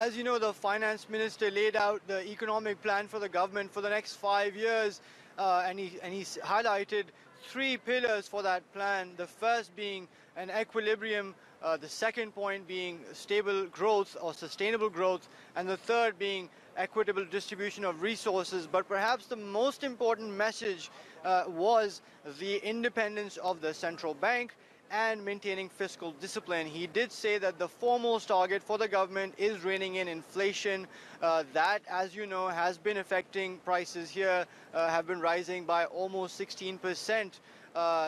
As you know, the finance minister laid out the economic plan for the government for the next 5 years, and he's highlighted three pillars for that plan. The first being an equilibrium, the second point being stable growth or sustainable growth, and the third being equitable distribution of resources. But perhaps the most important message was the independence of the central bank and maintaining fiscal discipline. He did say that the foremost target for the government is reining in inflation. That, as you know, has been affecting prices here, have been rising by almost 16%.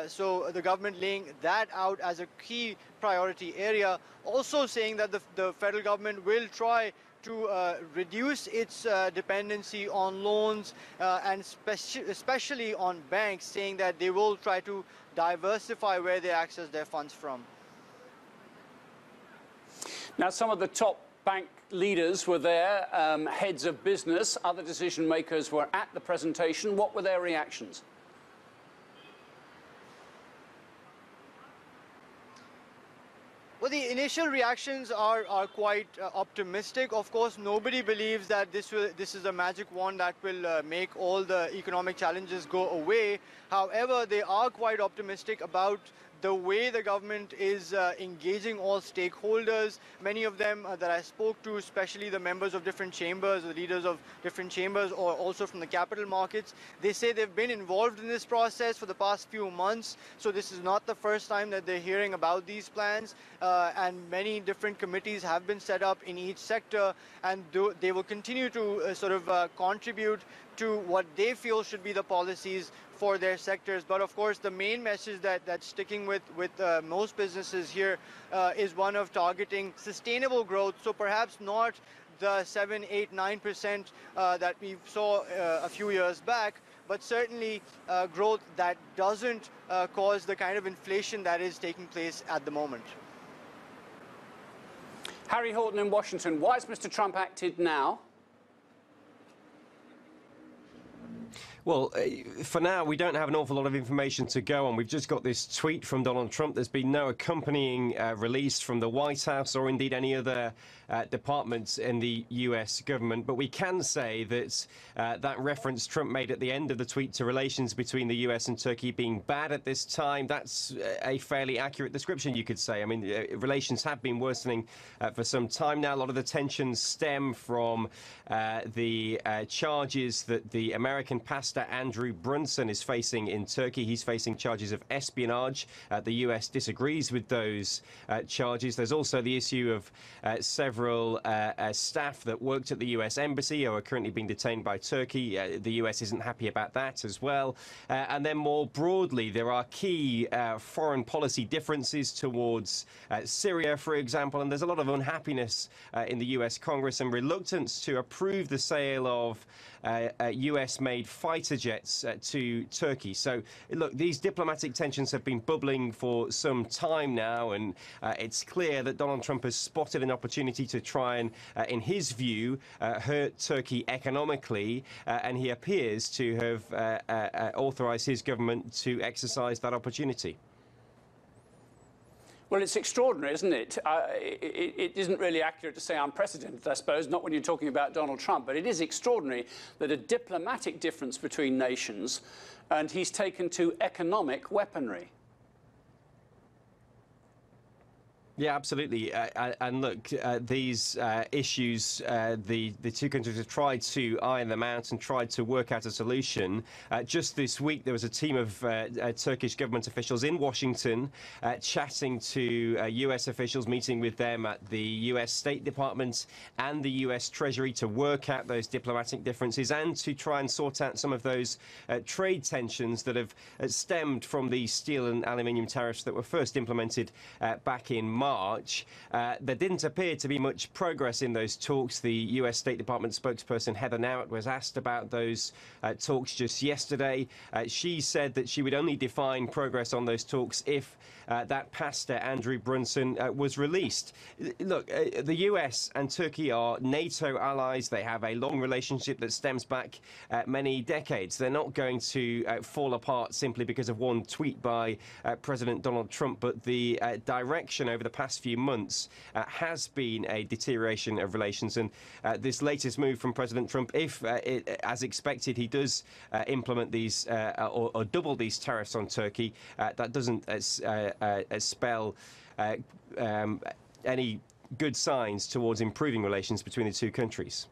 So the government laying that out as a key priority area, also saying that the federal government will try to reduce its dependency on loans and especially on banks, saying that they will try to diversify where they access their funds from. Now, some of the top bank leaders were there, heads of business, other decision makers were at the presentation. What were their reactions? Well, the initial reactions are quite optimistic. Of course, nobody believes that this is a magic wand that will make all the economic challenges go away. However, they are quite optimistic about the way the government is engaging all stakeholders. Many of them that I spoke to, especially the members of different chambers, the leaders of different chambers, or also from the capital markets, they say they've been involved in this process for the past few months. So this is not the first time that they're hearing about these plans, and many different committees have been set up in each sector, and they will continue to contribute to what they feel should be the policies for their sectors. But of course, the main message that's sticking with most businesses here is one of targeting sustainable growth. So perhaps not the 7, 8, 9% that we saw a few years back, but certainly growth that doesn't cause the kind of inflation that is taking place at the moment. Harry Horton in Washington, why has Mr. Trump acted now? Well, for now, we don't have an awful lot of information to go on. We've just got this tweet from Donald Trump. There's been no accompanying release from the White House or indeed any other departments in the US government. But we can say that that reference Trump made at the end of the tweet to relations between the US and Turkey being bad at this time, that's a fairly accurate description, you could say. I mean, relations have been worsening for some time now. A lot of the tensions stem from the charges that the American pastor Andrew Brunson is facing in Turkey. He's facing charges of espionage. The US disagrees with those charges. There's also the issue of several staff that worked at the US embassy who are currently being detained by Turkey. The US isn't happy about that as well. And then more broadly, there are key foreign policy differences towards Syria, for example, and there's a lot of unhappiness in the US Congress and reluctance to approve the sale of US-made fighter jets to Turkey. So, look, these diplomatic tensions have been bubbling for some time now, and it's clear that Donald Trump has spotted an opportunity to try and, in his view, hurt Turkey economically, and he appears to have authorized his government to exercise that opportunity. Well, it's extraordinary, isn't it? It isn't really accurate to say unprecedented, I suppose, not when you're talking about Donald Trump, but it is extraordinary that a diplomatic difference between nations, and he's taken to economic weaponry. Yeah, absolutely. And look, these issues, the two countries have tried to iron them out and tried to work out a solution. Just this week, there was a team of Turkish government officials in Washington chatting to US officials, meeting with them at the US State Department and the US Treasury to work out those diplomatic differences and to try and sort out some of those trade tensions that have stemmed from the steel and aluminium tariffs that were first implemented back in March. There didn't appear to be much progress in those talks. The US State Department spokesperson Heather Nauert was asked about those talks just yesterday. She said that she would only define progress on those talks if that pastor, Andrew Brunson, was released. Look, the US and Turkey are NATO allies. They have a long relationship that stems back many decades. They're not going to fall apart simply because of one tweet by President Donald Trump, but the direction over the the past few months has been a deterioration of relations. And this latest move from President Trump, if, as expected, he does implement these or double these tariffs on Turkey, that doesn't spell any good signs towards improving relations between the two countries.